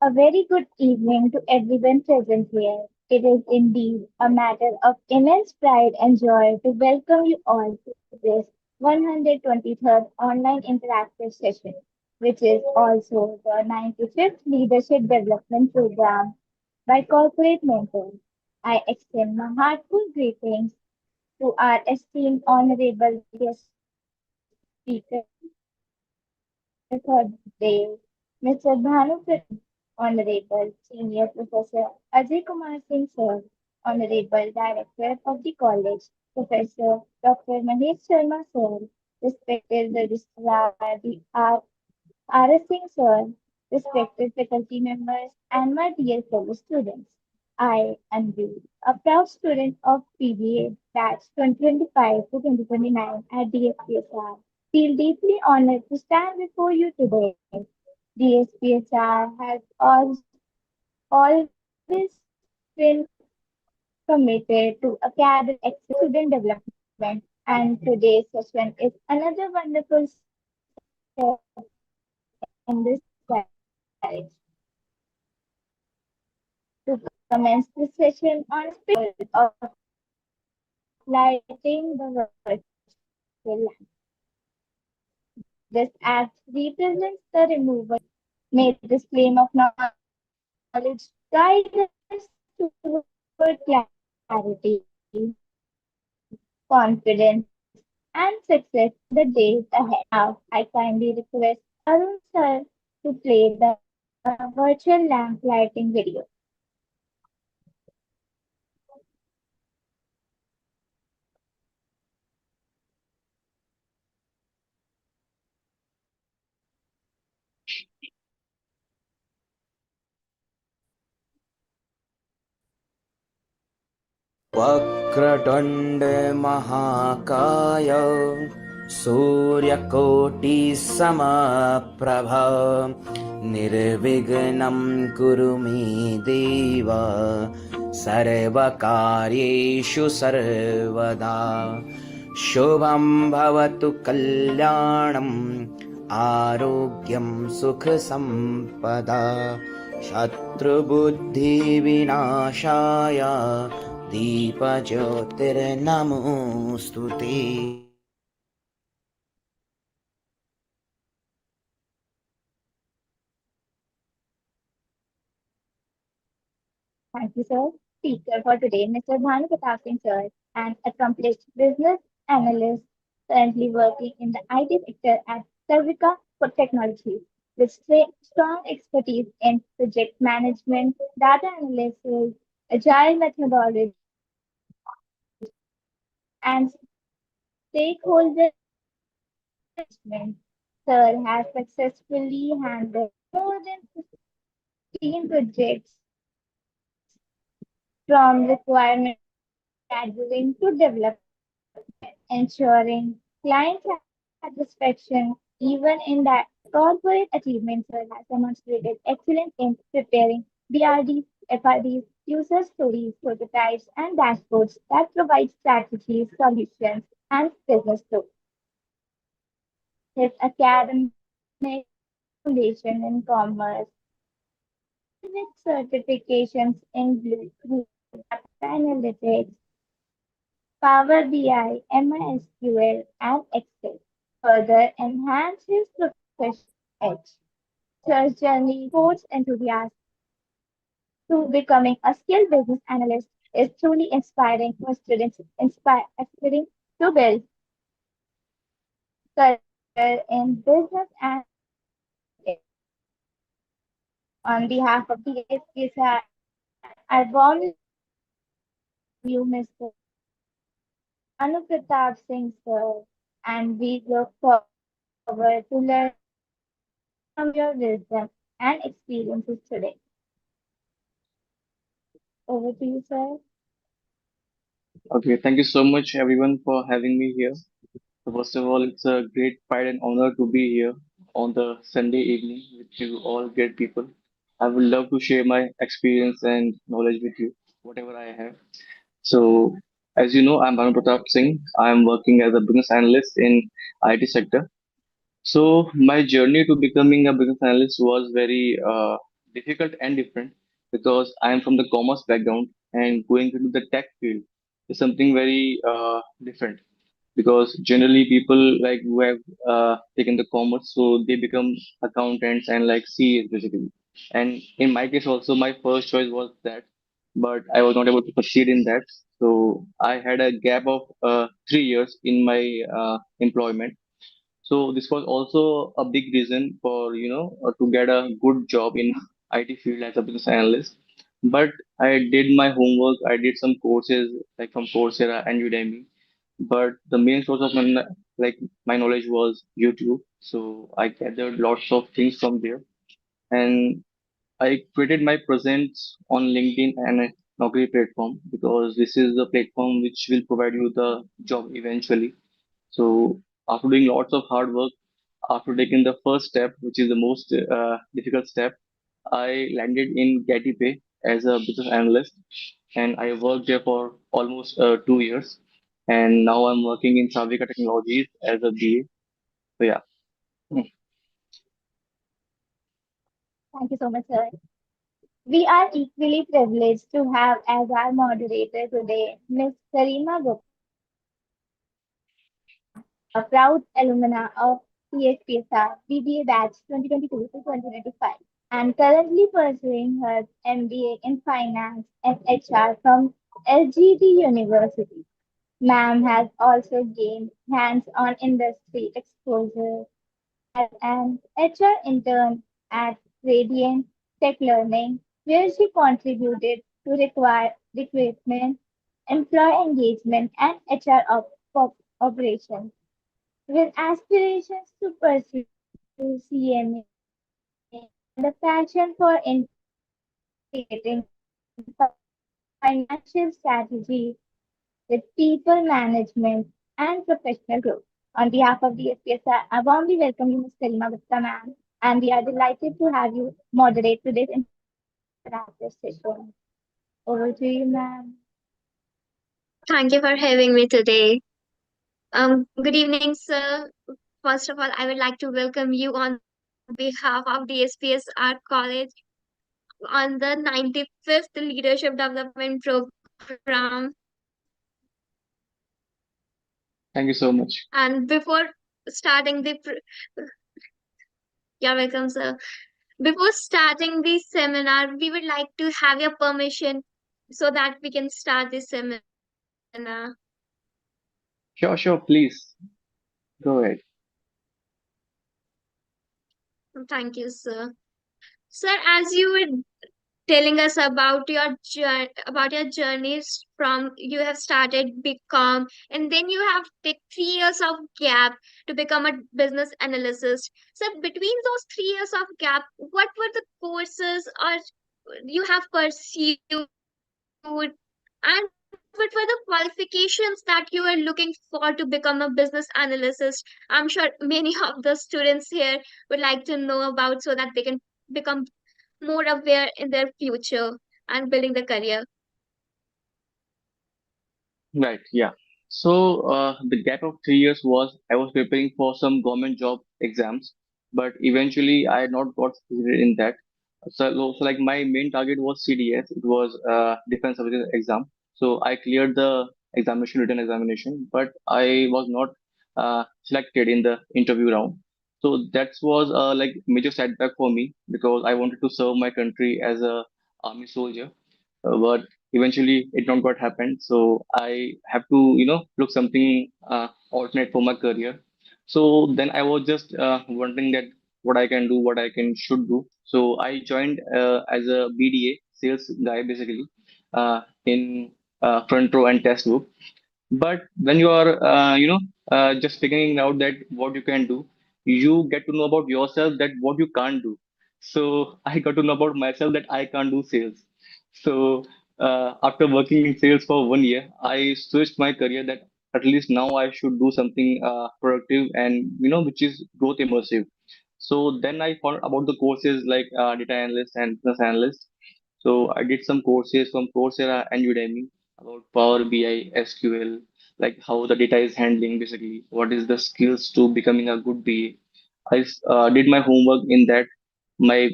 A very good evening to everyone present here. It is indeed a matter of immense pride and joy to welcome you all to this 123rd online interactive session, which is also the 95th Leadership Development Program by Corporate Mentors. I extend my heartful greetings to our esteemed honorable guest speaker for the day, Mr. Bhanu Honorable Senior Professor Ajay Kumar Singh Sir, Honorable Director of the College, Professor Dr. Mahesh Sharma Sir, respected Registrar R.S. Singh Sir, respected faculty members, and my dear fellow students. I, Anvi, a proud student of PBA batch 2025 to 2029 at DSPSR, feel deeply honored to stand before you today. DSPSR has always been committed to academic excellence, student development, and today's session is another wonderful step in this direction. To commence this session on spiritual of lighting the virtual lamp. This act represents the removal. May this flame of knowledge guide us toward clarity, confidence, and success in the days ahead. Now, I kindly request Arun sir to play the virtual lamp lighting video. वक्रतुण्ड महाकाय सूर्यकोटिसमप्रभ निर्विघ्नं कुरु मे देव सर्वकार्येषु सर्वदा शुभं भवतु कल्याणम् आरोग्यं सुखसम्पदा शत्रुबुद्धिविनाशाय दीपज्योतिर्नमोऽस्तु ते। Thank you, sir. Speaker for today, Mr. Bhanu Pratap Singh, sir, an accomplished business analyst currently working in the IT sector at Sarvika for Technologies, with strong expertise in project management, data analysis, agile methodology, and stakeholder management. Sir has successfully handled more than 15 projects from requirement gathering to development, ensuring client satisfaction even in that corporate achievements. Sir has demonstrated excellence in preparing BRDs, FRDs, user stories, prototypes, and dashboards that provide strategies, solutions, and business tools. His academic foundation in commerce with certifications in Blue Data Analytics, Power BI, MySQL, and Excel further enhance his professional edge. Search journey sports enthusiast to becoming a skilled business analyst is truly inspiring for students aspiring to build career in business and on behalf of the SPSI, I warmly you, Mr. Bhanu Pratap Singh, sir, and we look forward to learning from your wisdom and experiences today. Over to you, sir. Okay, thank you so much everyone for having me here. So first of all, it's a great pride and honor to be here on the Sunday evening with you all great people. I would love to share my experience and knowledge with you, whatever I have. So, as you know, I'm Bhanu Pratap Singh. I'm working as a business analyst in IT sector. So, my journey to becoming a business analyst was very difficult and different because I am from the commerce background and going into the tech field is something very different because generally people like who have taken the commerce so they become accountants and like CAs basically. And in my case also my first choice was that, but I was not able to succeed in that. So I had a gap of 3 years in my employment. So this was also a big reason for to get a good job in IT field as a business analyst. But I did my homework. I did some courses like from Coursera and Udemy. But the main source of my knowledge was YouTube. So I gathered lots of things from there, and I created my presence on LinkedIn and a Naukri platform because this is the platform which will provide you the job eventually. So after doing lots of hard work, after taking the first step, which is the most difficult step, I landed in Getty as a business analyst, and I worked there for almost 2 years. And now I'm working in Sarvika Technologies as a BA. So yeah. Hmm. Thank you so much, sir. We are equally privileged to have as our moderator today Ms. Karima Gupta, a proud alumna of CSPSR BBA batch 2022 to 2025 and currently pursuing her MBA in Finance and HR from LGT University. Ma'am has also gained hands-on industry exposure as an HR intern at Radiant Tech Learning, where she contributed to require recruitment, employee engagement, and operations. With aspirations to pursue CMA and a passion for integrating financial strategy with people management and professional growth. On behalf of the SPSR, I warmly welcome you, Ms. Karima Gupta, ma'am, and we are delighted to have you moderate today's interactive session. Over to you, ma'am. Thank you for having me today. Good evening, sir. First of all, I would like to welcome you on behalf of the SPSR College on the 95th Leadership Development Program. Thank you so much. And before starting you're welcome, sir. Before starting the seminar, we would like to have your permission so that we can start the seminar. Sure, sure. Please go ahead. Thank you, sir. Sir, as you were telling us about your about your journeys from you have started become and then you have take 3 years of gap to become a business analyst. So between those 3 years of gap, what were the courses or you have pursued and what were the qualifications that you were looking for to become a business analyst? I'm sure many of the students here would like to know about so that they can become more aware in their future and building the career. Right, yeah. So the gap of 3 years was I was preparing for some government job exams, but eventually I had not got succeeded in that. So like my main target was CDS. It was Defense Services exam. So I cleared the examination, written examination, but I was not selected in the interview round. So that was like major setback for me because I wanted to serve my country as a army soldier, but eventually it not got happened. So I have to look something alternate for my career. So then I was just wondering that what I can do, what I can should do. So I joined as a BDA sales guy basically, in front row and test group. But when you are just figuring out that what you can do, you get to know about yourself that what you can't do. So I got to know about myself that I can't do sales. So after working in sales for 1 year, I switched my career that at least now I should do something productive and which is growth immersive. So then I found about the courses like data analyst and business analyst. So I did some courses from Coursera and Udemy about Power BI, SQL, like how the data is handling basically, what is the skills to becoming a good BA. I did my homework in that. My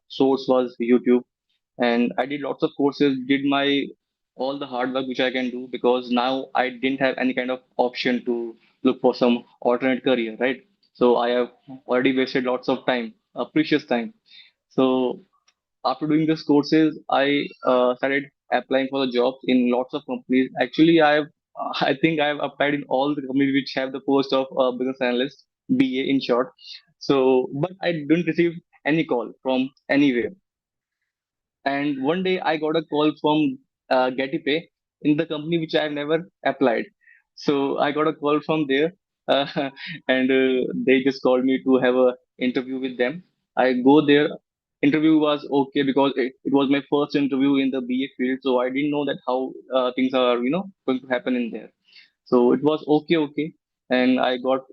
source was YouTube, and I did lots of courses, did my all the hard work which I can do, because now I didn't have any kind of option to look for some alternate career, right? So I have already wasted lots of time, precious time. So after doing these courses, I started applying for the jobs in lots of companies. Actually, I think I've applied in all the companies which have the post of business analyst, BA in short. So, but I didn't receive any call from anywhere. And one day I got a call from Getty in the company which I've never applied. So I got a call from there, and they just called me to have a interview with them. I go there. Interview was okay because it was my first interview in the BA field, so I didn't know that how things are, going to happen in there. So it was okay, and I got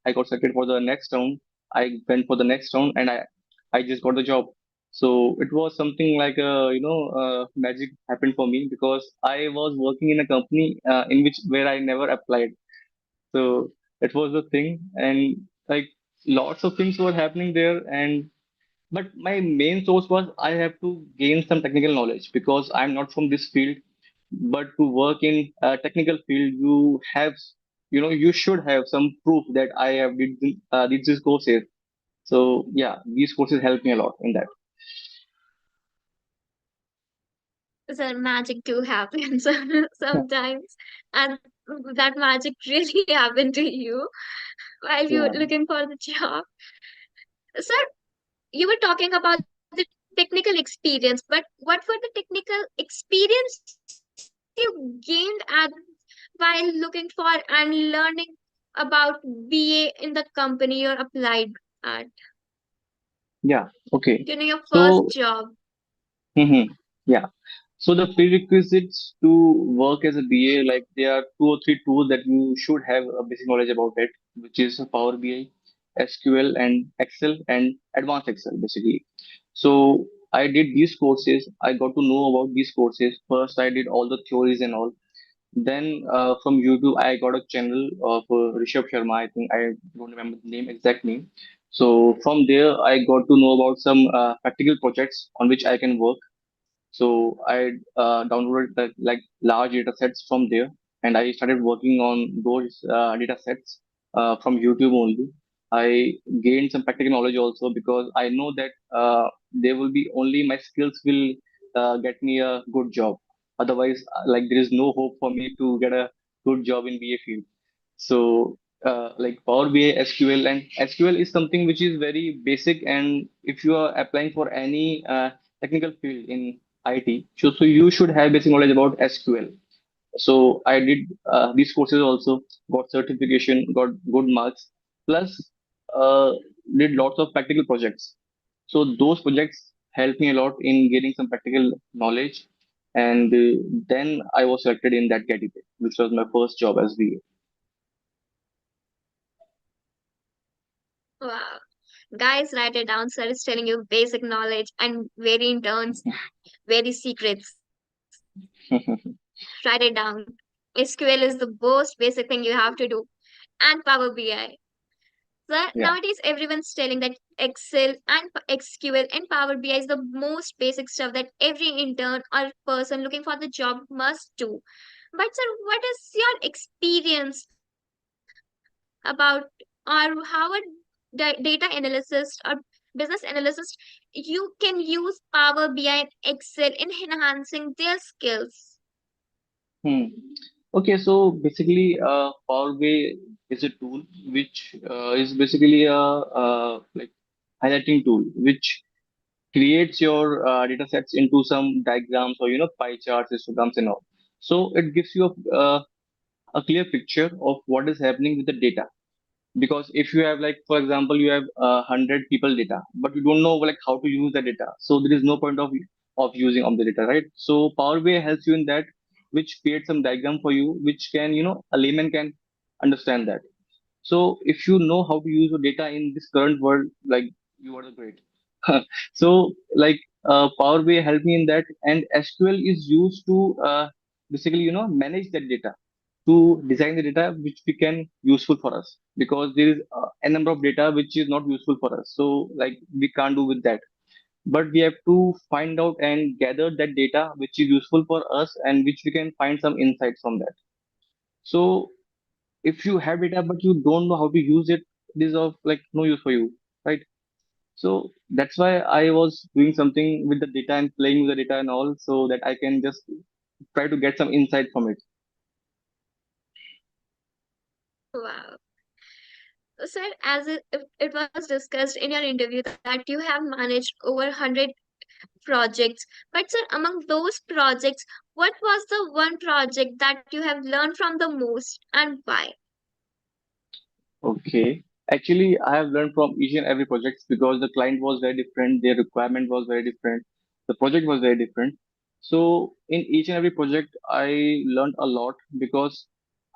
selected for the next round. I went for the next round, and I just got the job. So it was something like magic happened for me, because I was working in a company in which where I never applied. So it was the thing, and like lots of things were happening there, and but my main source was I have to gain some technical knowledge, because I'm not from this field. But to work in a technical field, you should have some proof that I have did these courses. So yeah, these courses helped me a lot in that. So magic do happen sometimes, and that magic really happened to you while you're Yeah. looking for the job. Sir, you were talking about the technical experience, but what were the technical experience you gained while looking for and learning about BA in the company you applied at, Yeah. Okay. your first So job? mhm, yeah. So the prerequisites to work as a BA, like there are two or three tools that you should have a basic knowledge about it, which is Power BI, SQL, and Excel, and Advanced Excel, basically. So I did these courses. I got to know about these courses. First, I did all the theories and all. Then from YouTube, I got a channel of Rishabh Sharma. I think I don't remember the name, exact name. So from there, I got to know about some practical projects on which I can work. So I downloaded like large data sets from there, and I started working on those data sets from YouTube only. I gained some practical knowledge also, because I know that there will be only my skills will get me a good job. Otherwise, like there is no hope for me to get a good job in BA field. So like Power BI, SQL, and SQL is something which is very basic, and if you are applying for any technical field in IT. So you should have basic knowledge about SQL. So I did these courses also, got certification, got good marks, plus uh, did lots of practical projects. So those projects helped me a lot in gaining some practical knowledge. And then I was selected in that category, which was my first job as VA. Wow. Guys, write it down. Sir is telling you basic knowledge and very interns, very secrets. Write it down. SQL is the most basic thing you have to do, and Power BI. So Yeah. nowadays, everyone's telling that Excel and SQL and Power BI is the most basic stuff that every intern or person looking for the job must do. But sir, what is your experience about, or how a data analyst or business analyst you can use Power BI and Excel in enhancing their skills? Hmm. Okay, so basically, Power BI is a tool which is basically a like highlighting tool, which creates your data sets into some diagrams or pie charts, histograms, and all. So it gives you a clear picture of what is happening with the data. Because if you have, like, for example, you have 100 people data, but you don't know like how to use the data, so there is no point of using of the data, right? So Power BI helps you in that, which creates some diagram for you, which can a layman can understand that. So if you know how to use your data in this current world, like, you are the great. So like Power BI helped me in that, and SQL is used to basically manage that data, to design the data which become useful for us, because there is a number of data which is not useful for us, so like we can't do with that. but we have to find out and gather that data which is useful for us and which we can find some insights from that. So if you have data but you don't know how to use it, it is of like no use for you, right? So that's why I was doing something with the data and playing with the data and all, so that I can just try to get some insight from it. Wow. Sir, as it was discussed in your interview that you have managed over 100 projects, but sir, among those projects, what was the one project that you have learned from the most and why? Okay. Actually, I have learned from each and every project because the client was very different, their requirement was very different, the project was very different. So in each and every project, I learned a lot because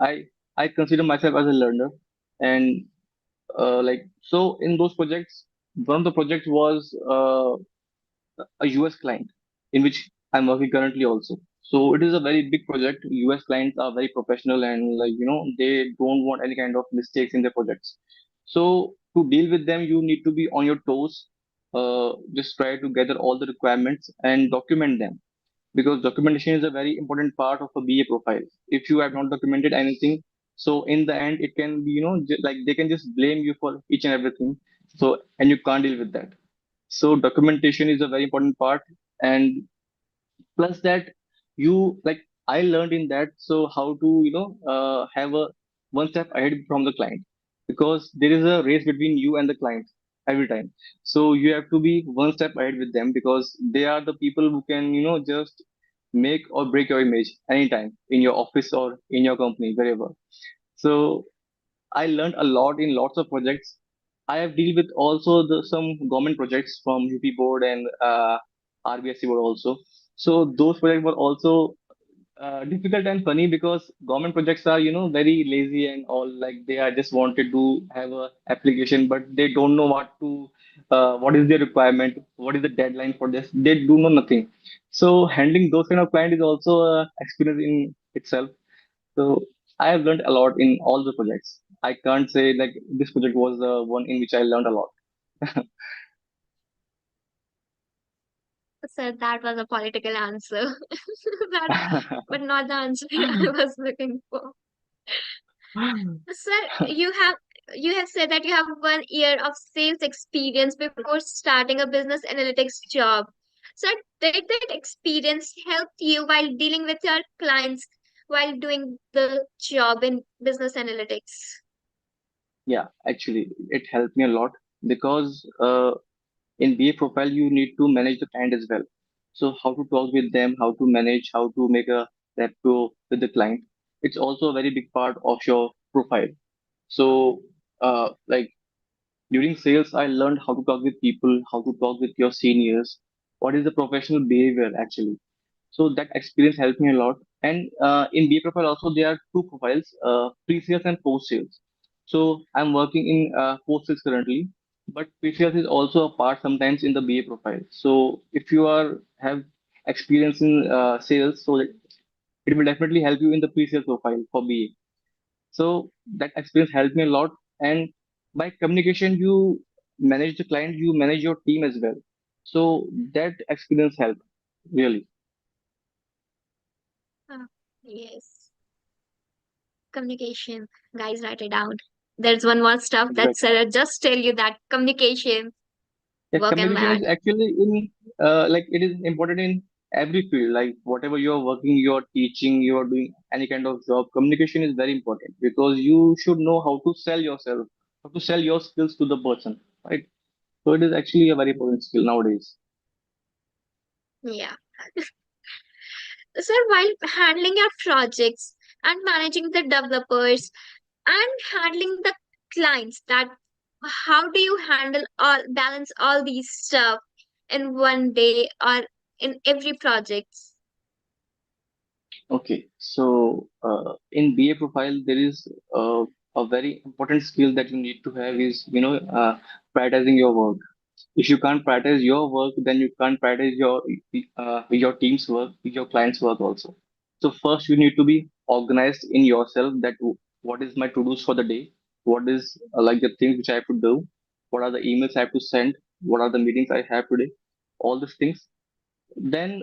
I I consider myself as a learner, and like so in those projects, one of the projects was a US client in which I'm working currently also. So it is a very big project. US clients are very professional and like they don't want any kind of mistakes in their projects. So to deal with them, you need to be on your toes. Just try to gather all the requirements and document them because documentation is a very important part of a BA profile. If you have not documented anything, so in the end it can be like they can just blame you for each and everything. So and you can't deal with that. So documentation is a very important part, and plus that you like I learned in that so how to have a one step ahead from the client because there is a race between you and the client every time. So you have to be one step ahead with them because they are the people who can just make or break your image anytime in your office or in your company wherever. So I learned a lot in lots of projects. I have dealt with also some government projects from UP board and RBSC board also. So those projects were also difficult and funny because government projects are very lazy and all, like they are just wanted to have a application but they don't know what is their requirement, what is the deadline for this, they do know nothing. So handling those kind of client is also a experience in itself. So I have learned a lot in all the projects. I can't say like this project was the one in which I learned a lot. Sir, that was a political answer. that, but not the answer I was looking for. Sir, you have said that you have 1 year of sales experience before starting a business analytics job. Sir, did that experience help you while dealing with your clients while doing the job in business analytics? Yeah, actually, it helped me a lot because in BA profile you need to manage the client as well. So how to talk with them, how to manage, how to make a rapport with the client. It's also a very big part of your profile. So like during sales, I learned how to talk with people, how to talk with your seniors, what is the professional behavior actually. So that experience helped me a lot. And in BA profile also there are two profiles, pre-sales and post-sales. So I'm working in post-sales currently, but pre-sales is also a part sometimes in the BA profile. So if you are have experience in sales, so it will definitely help you in the pre-sales profile for BA. So that experience helped me a lot. And by communication, you manage the client, you manage your team as well. So that experience helped really. Ah, yes, communication. Guys, write it down. There's one more stuff that Exactly. Sarah just tell you that communication, Yeah, work and communication that. is actually in like it is important in every field. Like whatever you're working, you're teaching, you're doing any kind of job. Communication is very important because you should know how to sell yourself, how to sell your skills to the person, right? So it is actually a very important skill nowadays. Yeah. Sir, while handling your projects and managing the developers and handling the clients, that how do you handle all balance all these stuff in one day or in every project? Okay, so in BA profile, there is a very important skill that you need to have is prioritizing your work. If you can't prioritize your work, then you can't prioritize your team's work, your client's work also. So first, you need to be organized in yourself. That what is my to-dos for the day? What is like the things which I have to do? What are the emails I have to send? What are the meetings I have today? all these things, then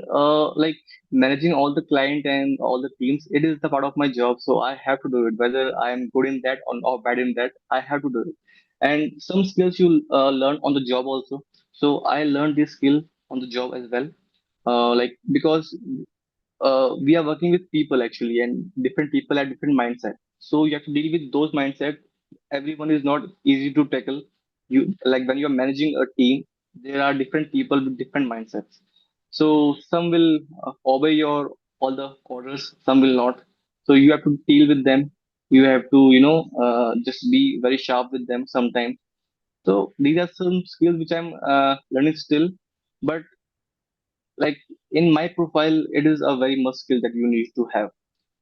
like managing all the client and all the teams, it is the part of my job, so I have to do it, whether I am good in that or bad in that, I have to do it. And some skills you learn on the job also. So I learned this skill on the job as well, like because we are working with people actually, and different people have different mindset. So you have to deal with those mindset. Everyone is not easy to tackle. You like when you are managing a team, there are different people with different mindsets. So some will obey your all the orders, some will not. So you have to deal with them. You have to just be very sharp with them sometimes. So these are some skills which I'm learning still, but like in my profile, it is a very must skill that you need to have.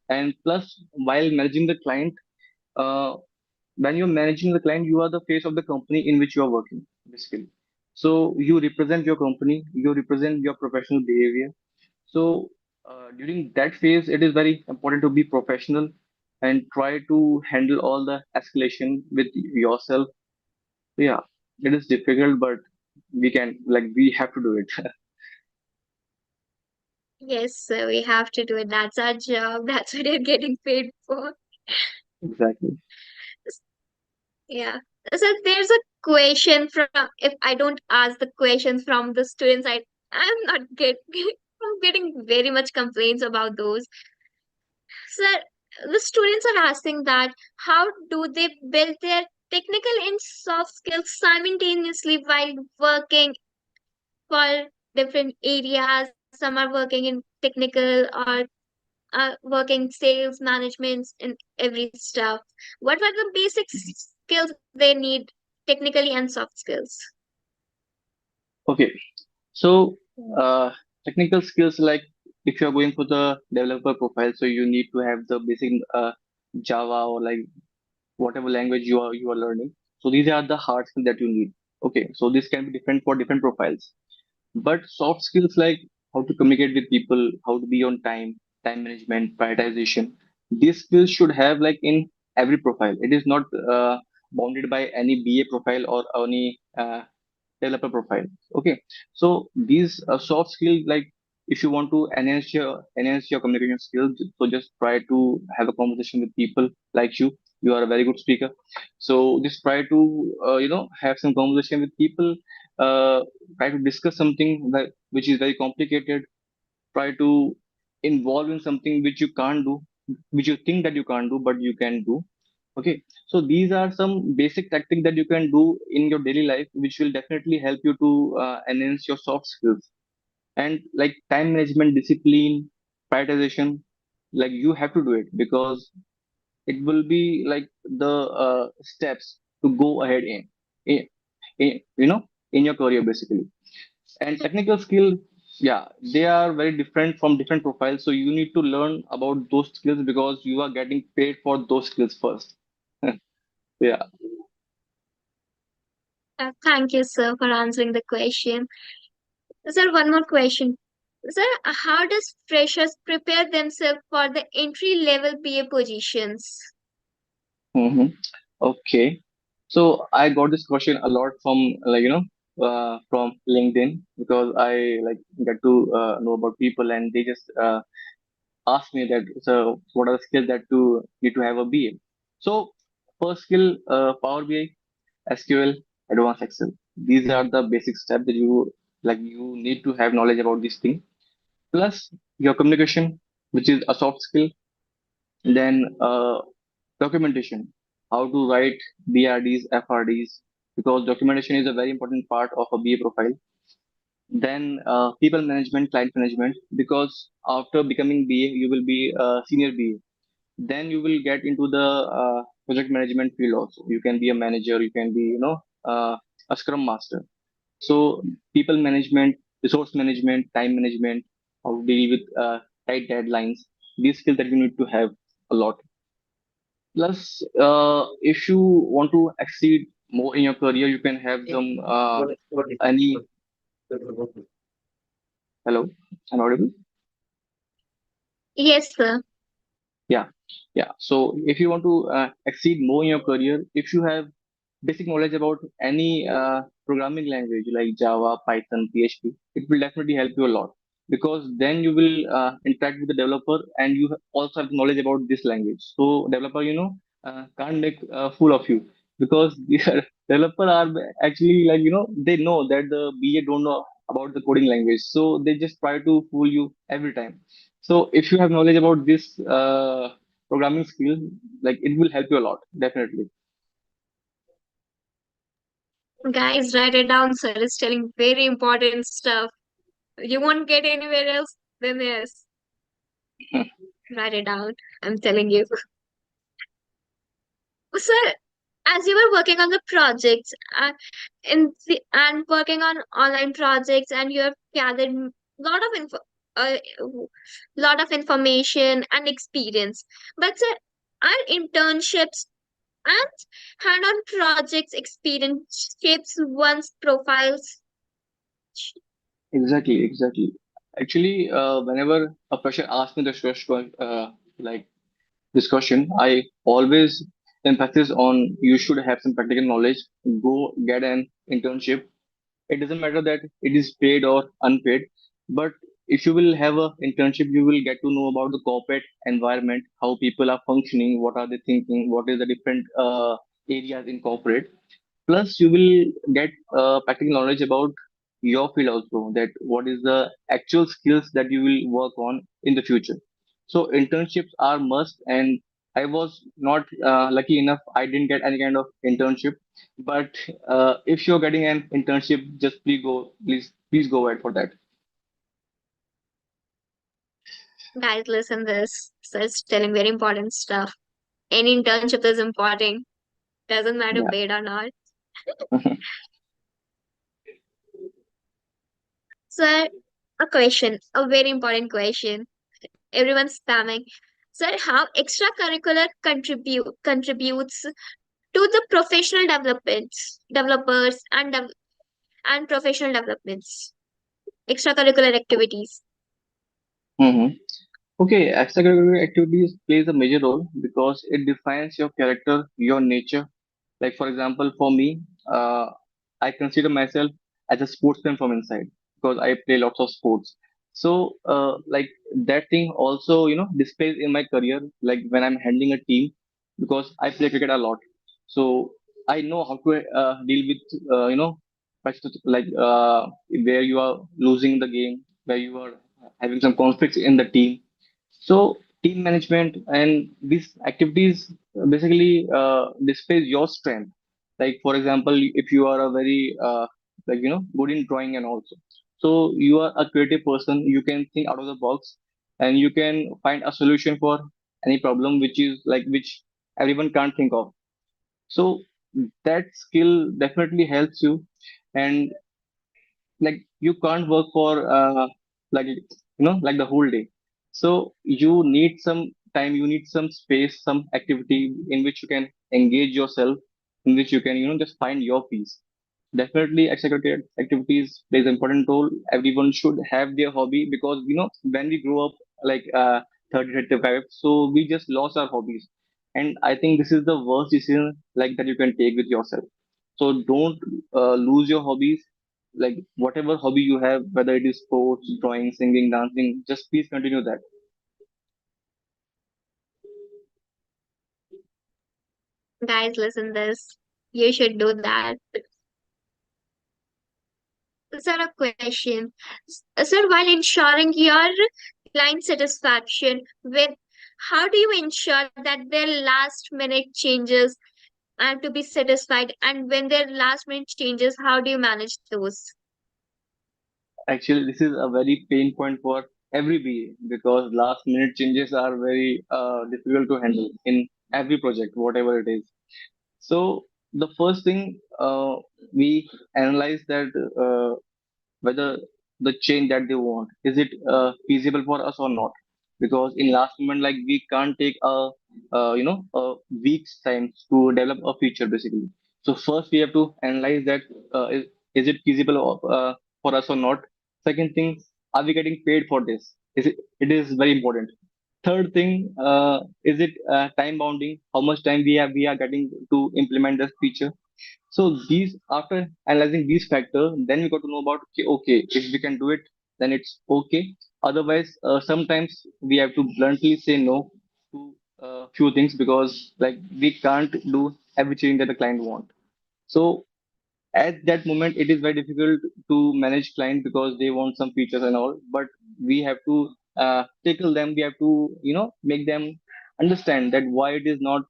And plus, while managing the client, uh, when you're managing the client, you are the face of the company in which you are working, basically. So you represent your company, you represent your professional behavior. So during that phase, it is very important to be professional and try to handle all the escalation with yourself. Yeah, it is difficult, but we have to do it. Yes, sir, we have to do it. That's our job. That's what you're getting paid for. Exactly. Yeah. So there's a question from, if I don't ask the questions from the students, I'm not I'm getting very much complaints about those. Sir, the students are asking that how do they build their technical and soft skills simultaneously while working for different areas? Some are working in technical or working sales management and every stuff. What are the basic skills they need technically and soft skills? Okay. So, technical skills, like if you're going for the developer profile, so you need to have the basic Java or like whatever language you are learning. So these are the hard skills that you need. Okay, so this can be different for different profiles. But soft skills like how to communicate with people, how to be on time, time management, prioritization, these skills should have like in every profile. It is not bounded by any BA profile or any developer profile. Okay, so these soft skills, like if you want to enhance your communication skills, so just try to have a conversation with people like you are a very good speaker. So just try to have some conversation with people, uh, try to discuss something that which is very complicated, try to involve in something which you can't do, which you think that you can't do but you can do. Okay, so these are some basic tactics that you can do in your daily life, which will definitely help you to enhance your soft skills. And like time management, discipline, prioritization, like you have to do it because it will be like the steps to go ahead in, in your career basically. And technical skill, yeah, they are very different from different profiles, so you need to learn about those skills because you are getting paid for those skills first. Yeah. Thank you, sir, for answering the question. Sir, one more question. Sir, how does freshers prepare themselves for the entry level BA positions? Hmm. Okay. So I got this question a lot from from LinkedIn, because I like get to know about people and they just ask me that, so what are the skills that you need to have a BA. So first skill, Power BI, SQL, Advanced Excel. These are the basic steps that you need to have knowledge about this thing. Plus your communication, which is a soft skill. Then documentation, how to write BRDs, FRDs, because documentation is a very important part of a BA profile. Then people management, client management, because after becoming BA, you will be a senior BA. Then you will get into the project management field also. You can be a manager, you can be, a scrum master. So people management, resource management, time management, how to deal with tight deadlines, these skills that you need to have a lot. Plus, if you want to exceed more in your career, you can have some any. Hello, I'm audible. Yes, sir. Yeah, yeah. So if you want to exceed more in your career, if you have basic knowledge about any programming language like Java, Python, PHP, it will definitely help you a lot because then you will interact with the developer and you also have knowledge about this language. So developer, can't make a fool of you because the developer are actually like they know that the BA don't know about the coding language, so they just try to fool you every time. So if you have knowledge about this programming skill, like it will help you a lot, definitely. Guys, write it down, sir. It's telling very important stuff. You won't get anywhere else than this. Write it down. I'm telling you. Sir, as you were working on the projects and working on online projects, and you have gathered lot of uh, lot of information and experience. But sir, our internships and hand-on projects experience shapes one's profiles. Exactly, exactly. Actually, whenever a person asks me like this question, I always emphasis on you should have some practical knowledge. Go get an internship. It doesn't matter that it is paid or unpaid, but if you will have a internship, you will get to know about the corporate environment, how people are functioning, what are they thinking, what is the different areas in corporate. Plus you will get practical knowledge about your field also, that what is the actual skills that you will work on in the future. So internships are must, and I was not lucky enough, I didn't get any kind of internship. But if you're getting an internship, just please go ahead for that. Guys, listen this. So it's telling very important stuff. Any internship is important. Doesn't matter Yeah. paid or not. So a question, a very important question. Everyone's spamming. Sir, how extracurricular contributes to the professional developers and professional developments, extracurricular activities. Hmm. Okay, extracurricular activities plays a major role because it defines your character, your nature. Like for example, for me, I consider myself as a sportsman from inside because I play lots of sports. So, like that thing also, displays in my career. Like when I'm handling a team, because I play cricket a lot, so I know how to deal with, like where you are losing the game, where you are having some conflicts in the team. So team management and these activities basically displays your strength. Like for example, if you are a very good in drawing and also, so you are a creative person, you can think out of the box and you can find a solution for any problem which everyone can't think of. So that skill definitely helps you, and like you can't work for like the whole day. So you need some time, you need some space, some activity in which you can engage yourself, in which you can just find your peace. Definitely extracurricular activities plays an important role. Everyone should have their hobby because when we grow up like 30 35, so we just lost our hobbies. And I think this is the worst decision like that you can take with yourself. So don't lose your hobbies. Like whatever hobby you have, whether it is sports, drawing, singing, dancing, just please continue that. Guys, listen this. You should do that. Sir, a question. Sir, while ensuring your client satisfaction with, how do you ensure that their last minute changes and to be satisfied, and when their last minute changes, how do you manage those? Actually, this is a very pain point for every BA because last minute changes are very difficult to handle in every project, whatever it is. So the first thing, we analyze that whether the change that they want, is it feasible for us or not. Because in last moment, like we can't take a week's time to develop a feature basically. So first we have to analyze that, is it feasible for us or not. Second thing, are we getting paid for this? It is very important. Third thing, is it time bounding? How much time we are getting to implement this feature? So these, after analyzing these factors, then we got to know about, okay, okay, if we can do it, then it's okay. Otherwise, sometimes we have to bluntly say no to few things, because like we can't do everything that the client want. So at that moment it is very difficult to manage client, because they want some features and all, but we have to tackle them. We have to, make them understand that why it is not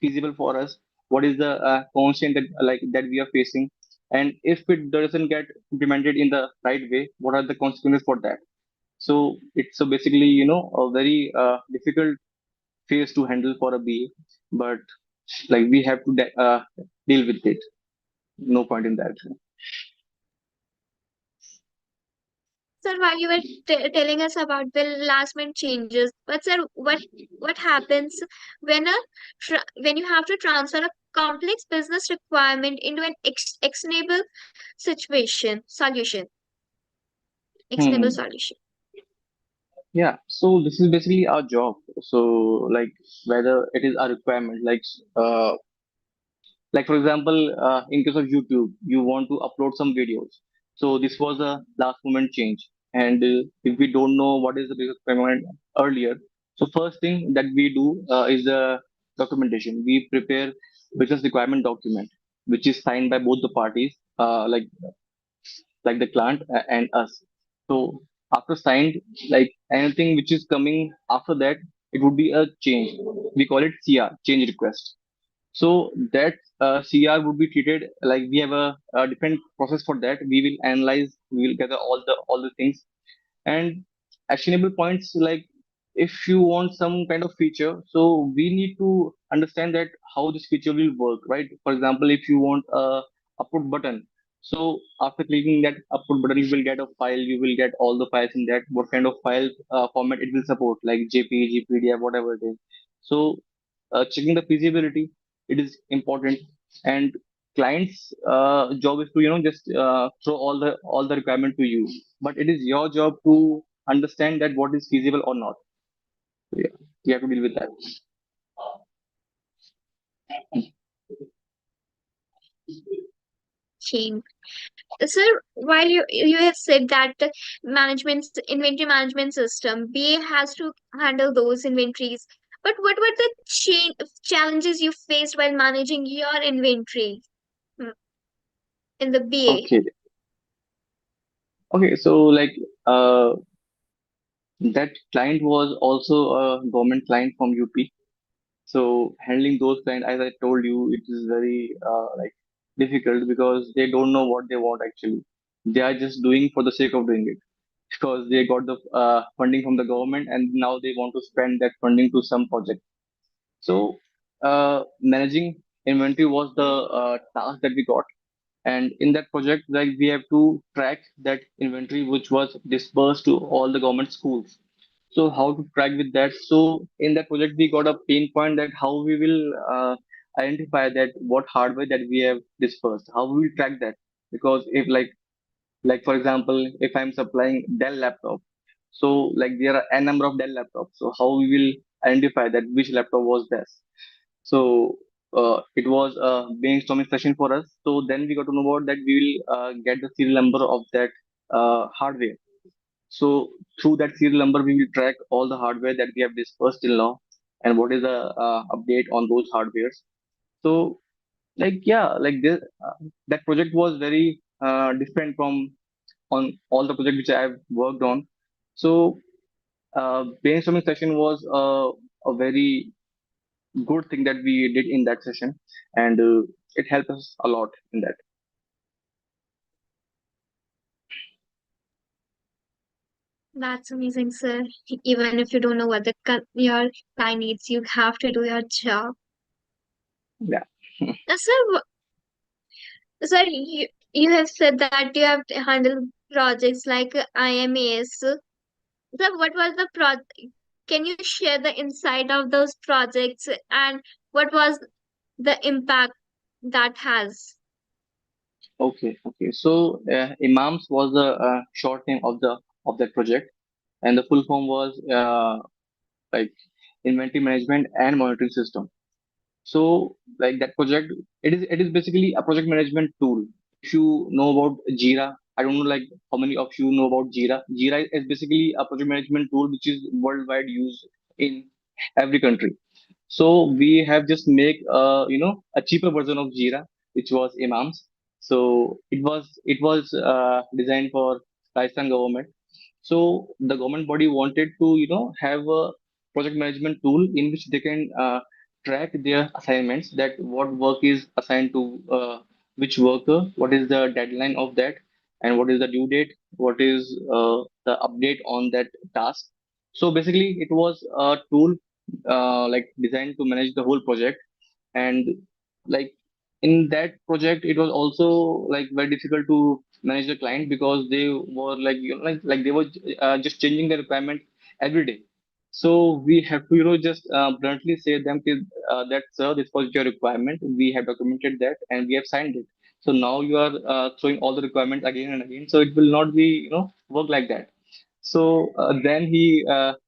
feasible for us, what is the constraint that that we are facing, and if it doesn't get implemented in the right way, what are the consequences for that. So it's so basically, a very difficult phase to handle for a BA, but like we have to deal with it. No point in that. Sir, while you were telling us about the last minute changes, but sir, what happens when when you have to transfer a complex business requirement into an actionable actionable Hmm. solution? Yeah, so this is basically our job. So, like, whether it is a requirement, like for example, in case of YouTube, you want to upload some videos. So this was a last moment change, and if we don't know what is the business requirement earlier, so first thing that we do is the documentation. We prepare business requirement document, which is signed by both the parties, like the client and us. So after signed, like anything which is coming after that, it would be a change. We call it CR, change request. So that CR would be treated like we have a different process for that. We will analyze, we will gather all the things, and actionable points, like if you want some kind of feature, so we need to understand that how this feature will work, right? For example, if you want a upload button, so after clicking that upload button, you will get a file, you will get all the files in that, what kind of file format it will support, like JPG, PDF, whatever it is. So checking the feasibility, it is important. And clients job is to, just throw all the requirement to you, but it is your job to understand that what is feasible or not. So yeah, you have to deal with that. Change. Sir, while you have said that the inventory management system, BA has to handle those inventories. But what were the challenges you faced while managing your inventory hmm, in the BA? Okay. Okay, so like uh that client was also a government client from UP. So handling those clients, as I told you, it is very difficult, because they don't know what they want actually. They are just doing for the sake of doing it, because they got the funding from the government, and now they want to spend that funding to some project. So managing inventory was the task that we got, and in that project, like we have to track that inventory which was dispersed to all the government schools. So how to track with that? So in that project, we got a pain point that how we will identify that what hardware that we have dispersed, how we will track that. Because if like for example, if I'm supplying Dell laptop, so like there are a number of Dell laptops, so how we will identify that which laptop was best. So it was a brainstorming session for us. So then we got to know about that we will get the serial number of that hardware. So through that serial number, we will track all the hardware that we have dispersed till now, and what is the update on those hardwares. So like yeah, like this, that project was very different from on all the projects which I have worked on. So brainstorming session was a very good thing that we did in that session, and it helped us a lot in that. That's amazing, sir. Even if you don't know what your client needs, you have to do your job. Yeah. Sir, sir, you have said that you have to handle projects like IMAS. Sir, what was the Can you share the insight of those projects and what was the impact that has? Okay. Okay. So imams was the short name of that project, and the full form was like inventory management and monitoring system. So like that project, it is basically a project management tool. If you know about Jira, I don't know like how many of you know about Jira. Jira is basically a project management tool which is worldwide used in every country. So we have just make a cheaper version of Jira, which was Imams. So it was designed for Rajasthan government. So the government body wanted to have a project management tool in which they can track their assignments, that what work is assigned to which worker, what is the deadline of that, and what is the due date, what is the update on that task. So basically it was a tool like designed to manage the whole project. And like in that project it was also like very difficult to manage the client, because they were like like they were just changing the requirement every day. So we have to just bluntly say them that sir, this was your requirement, we have documented that and we have signed it. So now you are throwing all the requirements again and again, so it will not be work like that. So then he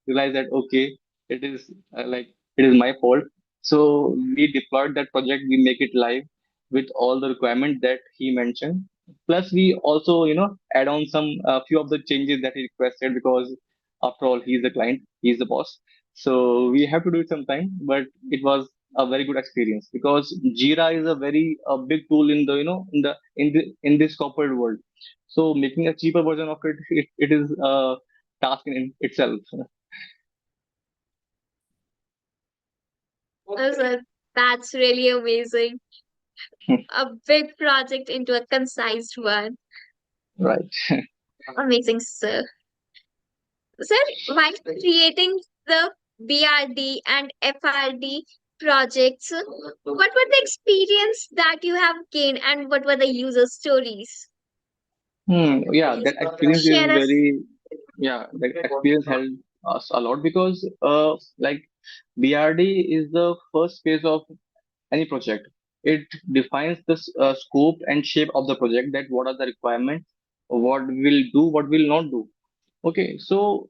realized that okay, it is like it is my fault. So we deployed that project, we make it live with all the requirements that he mentioned. Plus, we also add on some few of the changes that he requested, because after all, he's the client, he's the boss. So we have to do it sometime. But it was a very good experience, because Jira is a very big tool in the in this corporate world. So making a cheaper version of it, it is a task in itself. Oh, sir, that's really amazing. A big project into a concise one. Right. Amazing, sir. Sir, while creating the BRD and FRD projects, what were the experience that you have gained and what were the user stories? Yeah, Please that experience is share us. very, yeah, that experience helped us a lot, because like BRD is the first phase of any project. It defines the scope and shape of the project, that what are the requirements, what will do, what will not do. Okay, so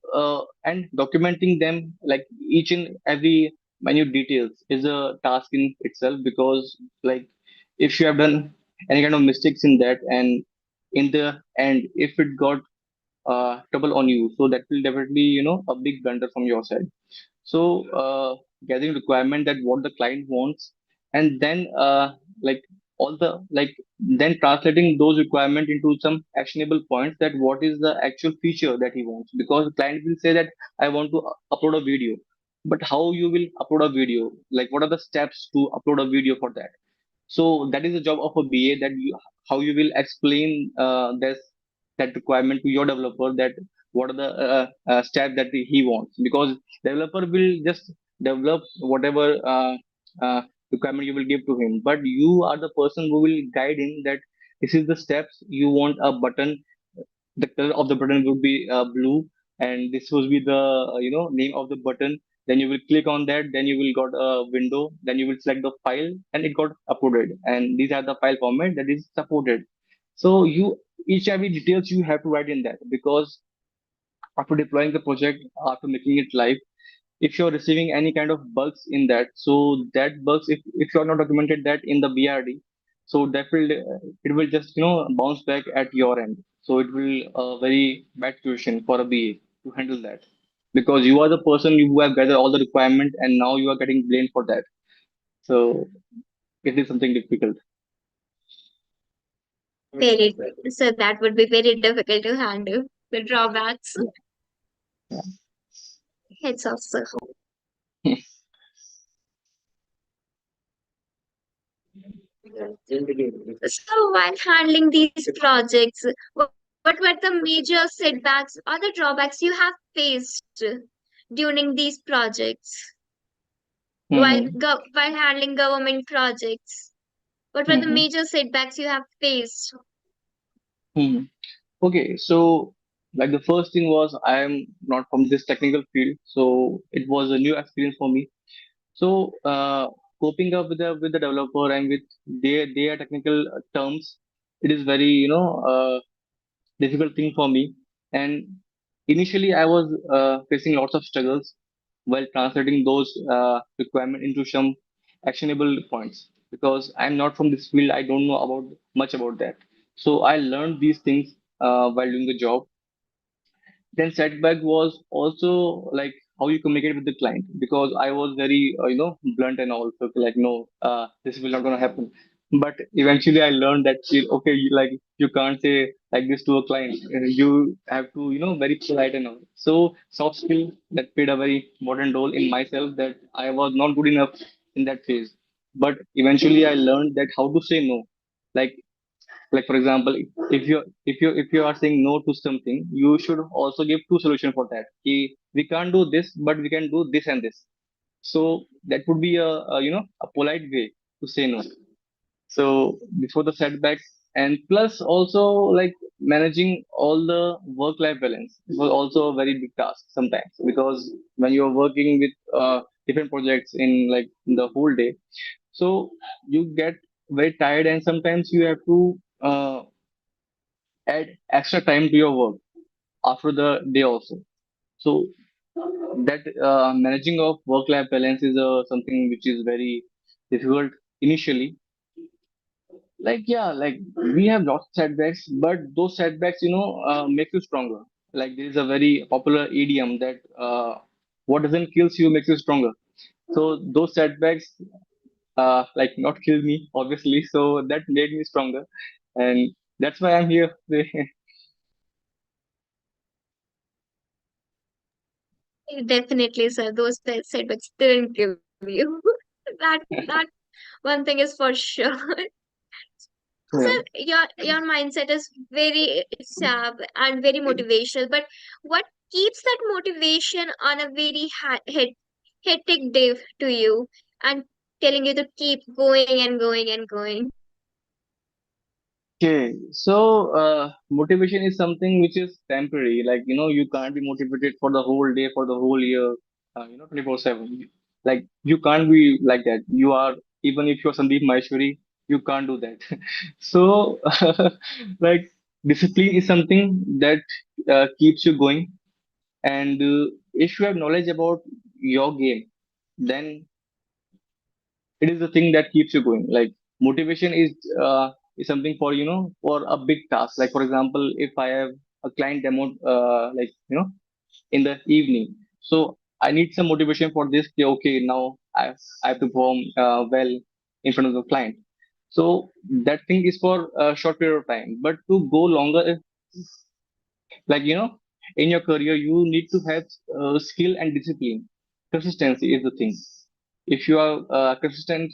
and documenting them, like each and every minute details, is a task in itself, because like if you have done any kind of mistakes in that, and in the end if it got trouble on you, so that will definitely a big blunder from your side. So gathering requirement, that what the client wants, and then like all the like then translating those requirement into some actionable points, that what is the actual feature that he wants, because the client will say that I want to upload a video, but how you will upload a video, like what are the steps to upload a video for that. So that is the job of a BA, that you how you will explain that requirement to your developer, that what are the steps that he wants, because developer will just develop whatever requirement you will give to him, but you are the person who will guide him, that this is the steps you want a button, the color of the button would be blue, and this will be the name of the button. Then you will click on that, then you will got a window, then you will select the file, and it got uploaded, and these are the file format that is supported. So you each every details you have to write in that, because after deploying the project, after making it live, if you're receiving any kind of bugs in that, so that bugs, if you're not documented that in the BRD, so that will it will just bounce back at your end. So it will a very bad situation for a BA to handle that, because you are the person who have gathered all the requirement, and now you are getting blamed for that. So it is something difficult. Very, so that would be very difficult to handle the drawbacks. Yeah. It's also. So while handling these projects, what were the major setbacks or the drawbacks you have faced during these projects? Hmm. While handling government projects, what were the Hmm. major setbacks you have faced? Hmm. Okay, so like the first thing was I am not from this technical field, so it was a new experience for me. So coping up with the developer and with their technical terms, it is very difficult thing for me. And initially, I was facing lots of struggles while translating those requirement into some actionable points, because I'm not from this field. I don't know about much about that. So I learned these things while doing the job. Then setback was also like how you communicate with the client, because I was very blunt and also like, no, this will not gonna happen. But eventually I learned that okay, like you can't say like this to a client. You have to very polite and all. So soft skill that played a very important role in myself, that I was not good enough in that phase. But eventually I learned that how to say no. Like for example, if you are saying no to something, you should also give two solutions for that. We can't do this, but we can do this and this. So that would be a polite way to say no. So before the setbacks, and plus also like managing all the work life balance was also a very big task sometimes, because when you're working with different projects in like the whole day, so you get very tired, and sometimes you have to add extra time to your work after the day also. So that managing of work life balance is something which is very difficult initially. Like yeah, like we have lots of setbacks, but those setbacks make you stronger. Like there is a very popular idiom that what doesn't kills you makes you stronger. So those setbacks like not kill me obviously, so that made me stronger, and that's why I'm here. Definitely, sir. Those setbacks didn't give you that one thing is for sure. Sir, Yeah. your mindset is very sharp and very motivational. But what keeps that motivation on a very hectic day to you and telling you to keep going and going and going? Okay, so motivation is something which is temporary. Like you can't be motivated for the whole day, for the whole year, 24/7. Like you can't be like that. You are, even if you're Sandeep Maheshwari, you can't do that. So, like discipline is something that keeps you going. And if you have knowledge about your game, then it is the thing that keeps you going. Like motivation is something for for a big task. Like for example, if I have a client demo like in the evening, so I need some motivation for this. Okay, okay, now I have to perform well in front of the client. So that thing is for a short period of time, but to go longer, like in your career you need to have skill and discipline. Consistency is the thing. If you are consistent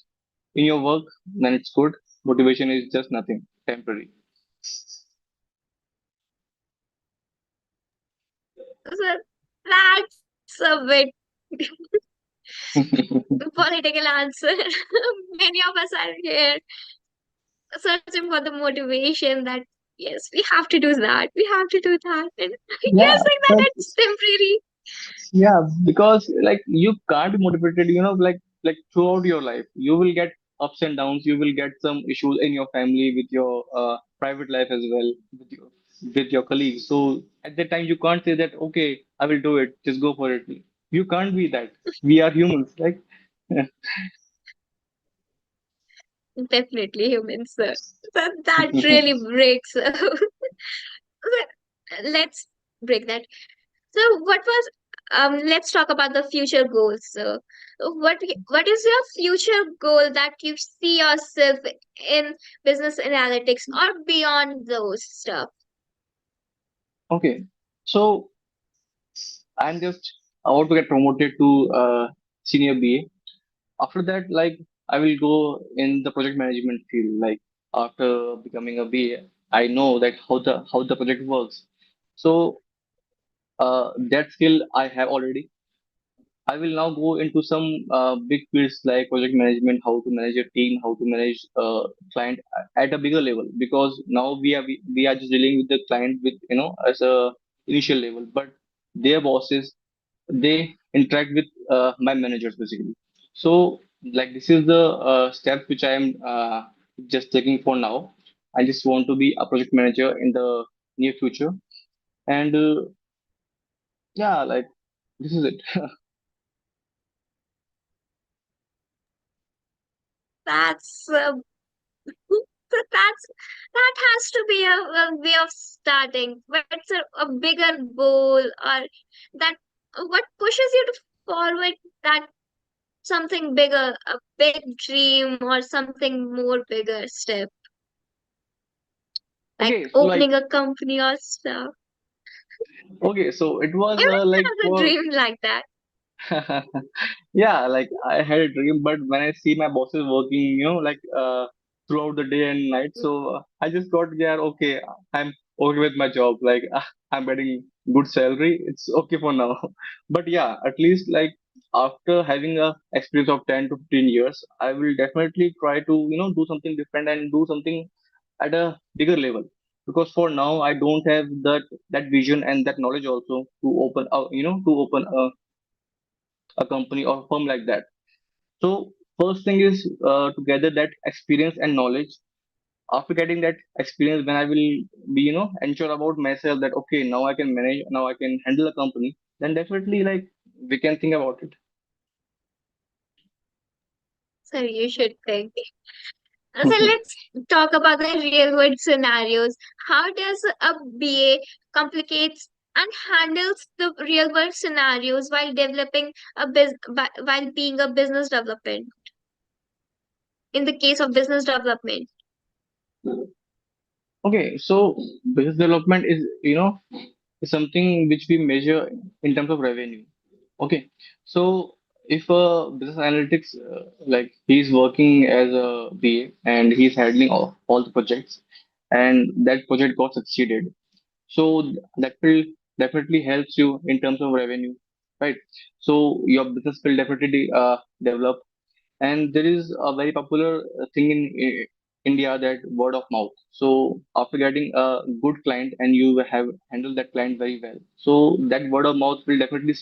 in your work, then it's good. Motivation is just nothing, temporary. Sir, that's a bit political answer. Many of us are here searching for the motivation that yes, we have to do that, we have to do that, and Yeah, you're saying that but it's temporary. yeah, because like you can't be motivated, like throughout your life. You will get ups and downs. You will get some issues in your family, with your private life as well, with your colleagues. So at that time, you can't say that okay, I will do it. Just go for it. You can't be that. We are humans, like. Definitely human, sir. So that really breaks. Let's break that. So what was let's talk about the future goals. So what is your future goal that you see yourself in business analytics or beyond those stuff? Okay, so I'm just about to get promoted to senior BA. After that, like I will go in the project management field. Like after becoming a BA, I know that how the project works. So that skill I have already. I will now go into some big fields like project management, how to manage a team, how to manage client at a bigger level. Because now we are just dealing with the client with as a initial level, but their bosses, they interact with my managers basically. So like this is the step which I am just taking for now. I just want to be a project manager in the near future, and yeah, like this is it. That's that's that has to be a way of starting. What's a bigger goal, or that what pushes you to forward that something bigger, a big dream or something more bigger step, like Okay, so like opening a company or stuff. okay, so it was Everyone like has a for dream like that. yeah, like I had a dream, but when I see my bosses working, like throughout the day and night, so I just got there. Okay, I'm okay with my job. Like I'm getting good salary. It's okay for now. But yeah, at least like after having a experience of 10 to 15 years, I will definitely try to do something different and do something at a bigger level. Because for now, I don't have that vision and that knowledge also to open to open a company or firm like that. So first thing is to gather that experience and knowledge. After getting that experience, when I will be ensure about myself that okay, now I can manage, now I can handle a company, then definitely like we can think about it. So you should think. So let's talk about the real world scenarios. How does a BA complicates and handles the real world scenarios while developing while being a business development? In the case of business development, Okay, so business development is is something which we measure in terms of revenue. Okay, so if a business analytics like he's working as a BA and he's handling all the projects, and that project got succeeded, so that will definitely helps you in terms of revenue, right? So your business will definitely develop, and there is a very popular thing in India, that word of mouth. So after getting a good client and you have handled that client very well, so that word of mouth will definitely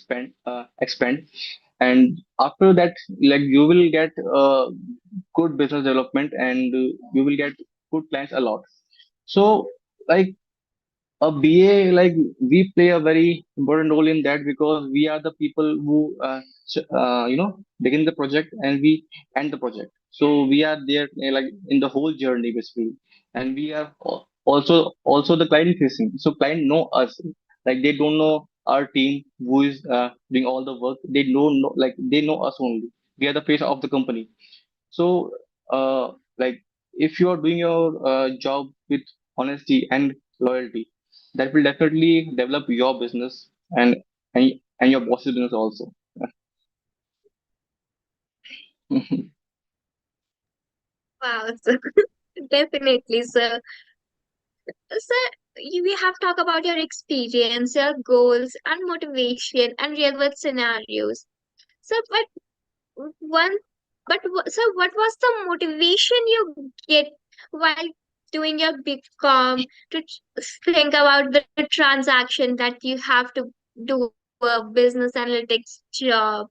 expand, and after that like you will get good business development, and you will get good clients a lot. So like a BA, like we play a very important role in that, because we are the people who begin the project and we end the project. So we are there like in the whole journey basically, and we are also the client facing. So client know us, like they don't know our team who is doing all the work. They don't know, like they know us only. We are the face of the company. So, like, if you are doing your job with honesty and loyalty, that will definitely develop your business, and your boss's business also. wow, so definitely, sir. Sir, we have talked about your experience, your goals, and motivation, and real world scenarios. So, one, so what was the motivation you get while doing your BCom to think about the transaction that you have to do a business analytics job,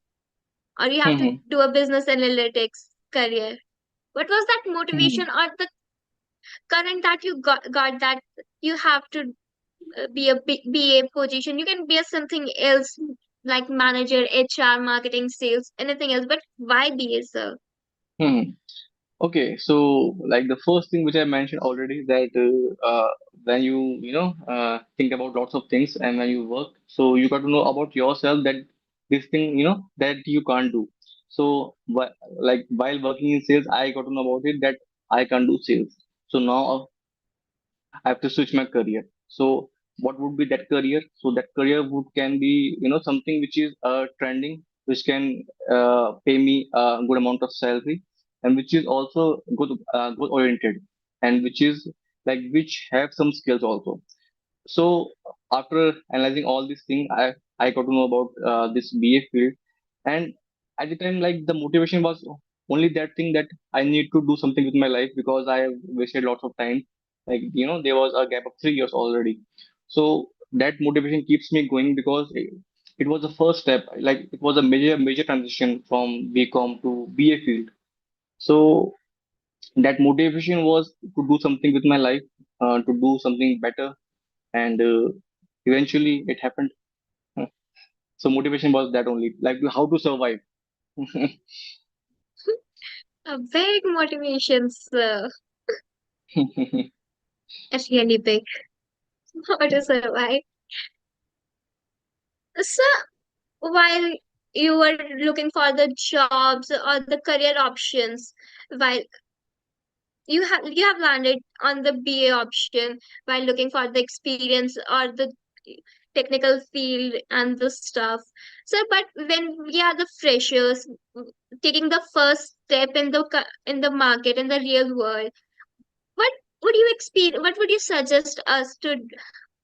or you have to do a business analytics career? What was that motivation or the current that you got that you have to be a BA position? You can be a something else like manager, HR, marketing, sales, anything else, but why BA, sir? Okay, so like the first thing which I mentioned already, that when you think about lots of things and when you work, so you got to know about yourself that this thing that you can't do. So like while working in sales, I got to know about it that I can't do sales. So now I have to switch my career. So what would be that career? So that career would can be something which is trending, which can pay me a good amount of salary, and which is also good oriented, and which is like which have some skills also. So after analyzing all these things, I got to know about this BA field, and at the time, like the motivation was only that thing that I need to do something with my life, because I have wasted lots of time. Like there was a gap of 3 years already, so that motivation keeps me going, because it was the first step. Like it was a major transition from BCom to BA field. So that motivation was to do something with my life, to do something better, and eventually it happened. So motivation was that only, like how to survive. A big motivation, sir. A really big. How to survive. So, while you were looking for the jobs or the career options, while you have landed on the BA option while looking for the experience or the technical field and the stuff. So, but when we are the freshers taking the first step in the market in the real world, what would you experience? What would you suggest us to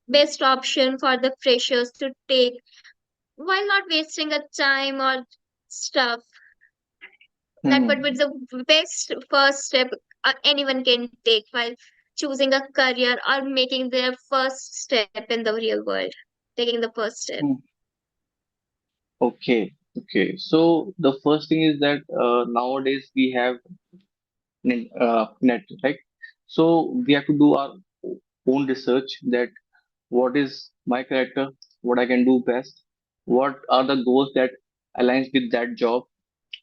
best option for the freshers to take while not wasting a time or stuff? That would be Hmm. the best first step anyone can take while choosing a career or making their first step in the real world, taking the first step. Hmm. Okay. Okay. So the first thing is that nowadays we have net, right? So we have to do our own research that what is my character, what I can do best, what are the goals that aligns with that job.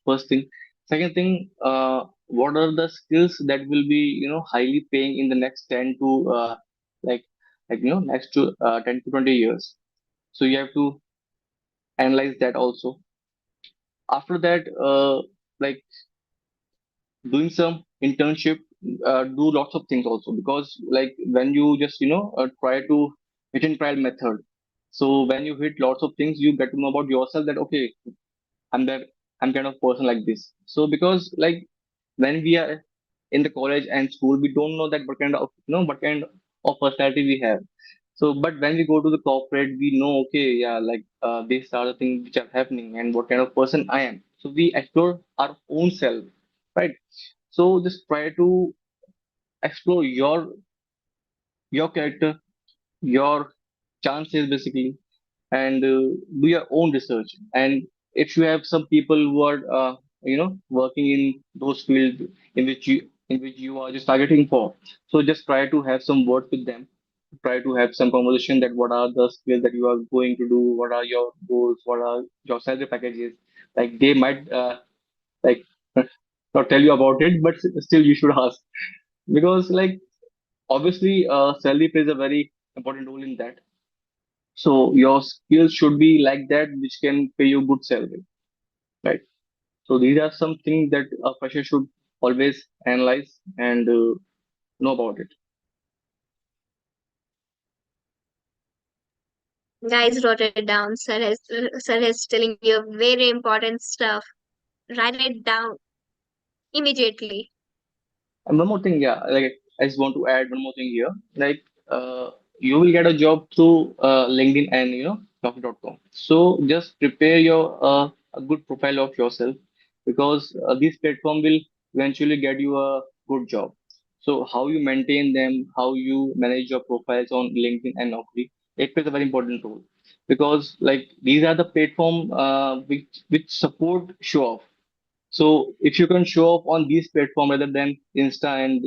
First thing. Second thing, what are the skills that will be highly paying in the next 10 to like next to 10 to 20 years. So you have to analyze that also. After that, like doing some internship, do lots of things also, because like when you just try to hit and trial method. So when you hit lots of things, you get to know about yourself that okay, I'm that I'm kind of person like this. So because like when we are in the college and school, we don't know that what kind of what kind of personality we have. So but when we go to the corporate, we know okay, yeah, like these are the things which are happening and what kind of person I am. So we explore our own self, right? So just try to explore your character, your chances basically, and do your own research. And if you have some people who are working in those fields in which you are just targeting for, so just try to have some words with them. Try to have some conversation that what are the skills that you are going to do, what are your goals, what are your salary packages. Like they might like not tell you about it, but still you should ask, because like obviously salary plays a very important role in that. So your skills should be like that, which can pay you good salary, right? So these are some things that a fresher should always analyze and know about it. Guys, wrote it down. Sir is telling you very important stuff. Write it down immediately. And one more thing, yeah, like I just want to add one more thing here. Like you will get a job through LinkedIn and Naukri.com. So just prepare your a good profile of yourself, because this platform will eventually get you a good job. So how you maintain them, how you manage your profiles on LinkedIn and Naukri, it plays a very important role, because like these are the platform which support show off. So if you can show off on these platform rather than Insta and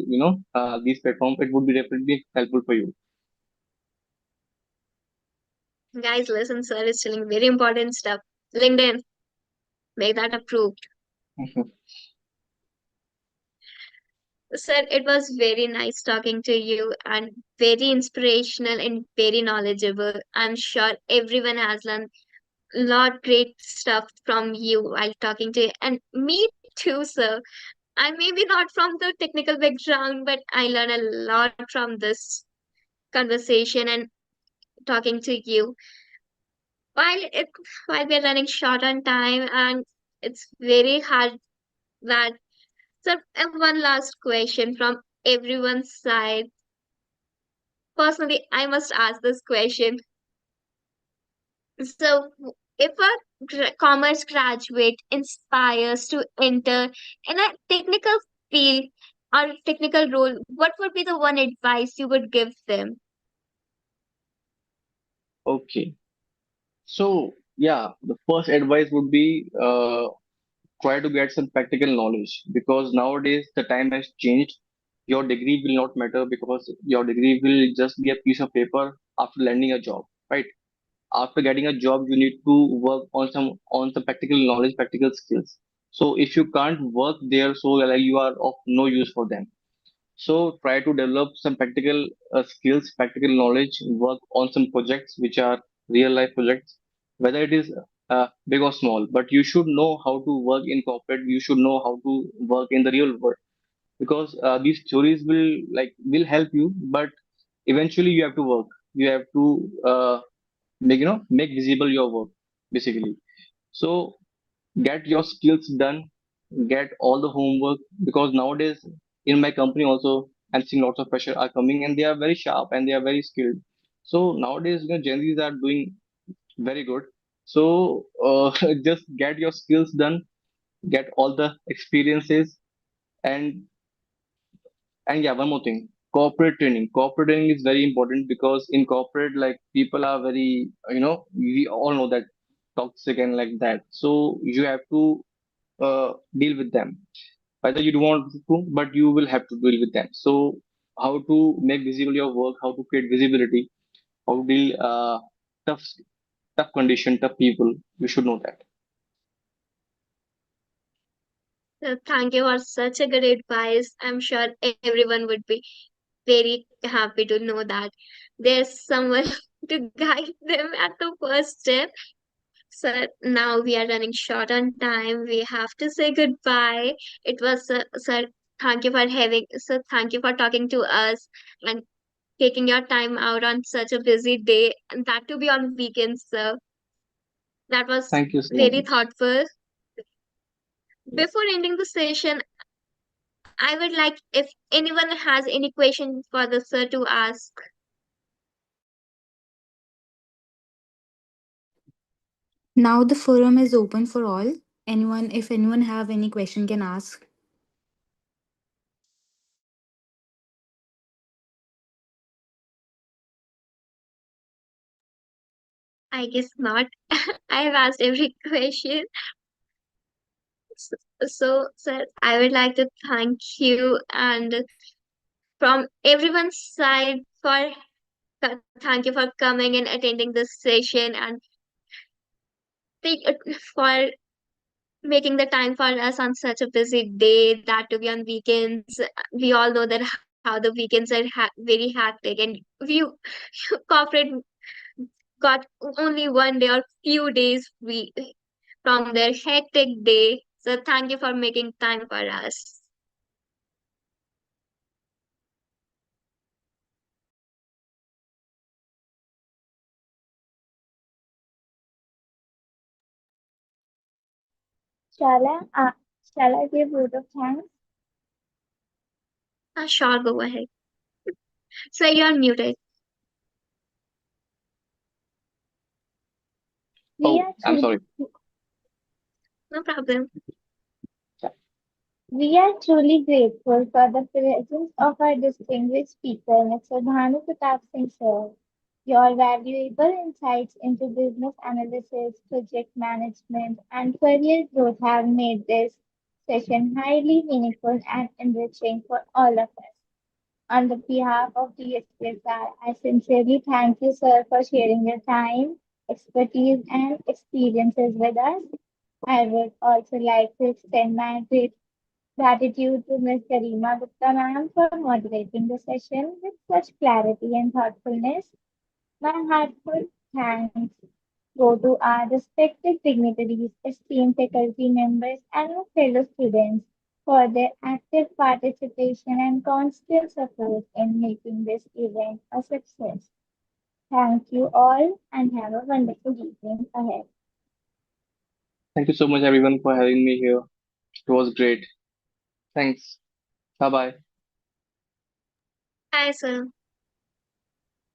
these platform, it would be definitely helpful for you. Guys, listen, sir is telling very important stuff. LinkedIn, make that approved. Sir, it was very nice talking to you and very inspirational and very knowledgeable. I'm sure everyone has learned a lot great stuff from you while talking to you. And me too, sir. I maybe not from the technical background, but I learned a lot from this conversation and talking to you. While it while we're running short on time and it's very hard that so one last question from everyone's side. Personally, I must ask this question. So, if a commerce graduate inspires to enter in a technical field or technical role, what would be the one advice you would give them? Okay. So yeah, the first advice would be try to get some practical knowledge, because nowadays the time has changed. Your degree will not matter, because your degree will just be a piece of paper after landing a job, right? After getting a job, you need to work on some practical knowledge, practical skills. So if you can't work there, so like you are of no use for them. So try to develop some practical skills, practical knowledge, work on some projects which are real life projects, whether it is big or small. But you should know how to work in corporate. You should know how to work in the real world, because these theories will help you, but eventually you have to work. You have to make visible your work basically. So get your skills done, get all the homework, because nowadays in my company also I'm seeing lots of pressure are coming, and they are very sharp and they are very skilled. So nowadays, Gen Zs are doing very good. So just get your skills done, get all the experiences, and yeah, one more thing, corporate training is very important, because in corporate, like, people are very, we all know that, toxic and like that. So you have to deal with them, whether you don't want to, but you will have to deal with them. So how to make visible your work, how to create visibility, how to deal tough tough condition, tough people, you should know that. Thank you for such a good advice. I'm sure everyone would be very happy to know that there's someone to guide them at the first step. So now we are running short on time. We have to say goodbye. It was, sir, thank you for talking to us and taking your time out on such a busy day, and that to be on weekends. So that was Thank you so very much. thoughtful. Yeah. Before ending the session, I would like if anyone has any question for the sir to ask. Now the forum is open for all. If anyone have any question can ask. I guess not. I have asked every question. S- So, sir, I would like to thank you and from everyone's side thank you for coming and attending this session and for making the time for us on such a busy day, that to be on weekends. We all know that how the weekends are very hectic, and we corporate got only one day or few days from their hectic day. So thank you for making time for us. Shall I, uh, shall I give vote of thanks? Sure, go ahead. So you're muted. We Oh, are I'm truly sorry. No problem. We are truly grateful for the presence of our distinguished speaker, Mr. Bhanu Pratap Singh sir. Your valuable insights into business analysis, project management, and career growth have made this session highly meaningful and enriching for all of us. On the behalf of the SPSR, I sincerely thank you, sir, for sharing your time, expertise, and experiences with us. I would also like to extend my gratitude to Ms. Garima Gupta ma'am for moderating the session with such clarity and thoughtfulness. My heartfelt thanks go to our respected dignitaries, esteemed faculty members, and my fellow students for their active participation and constant support in making this event a success. Thank you all and have a wonderful evening ahead. Thank you so much, everyone, for having me here. It was great. Thanks. Bye bye. Hi, sir.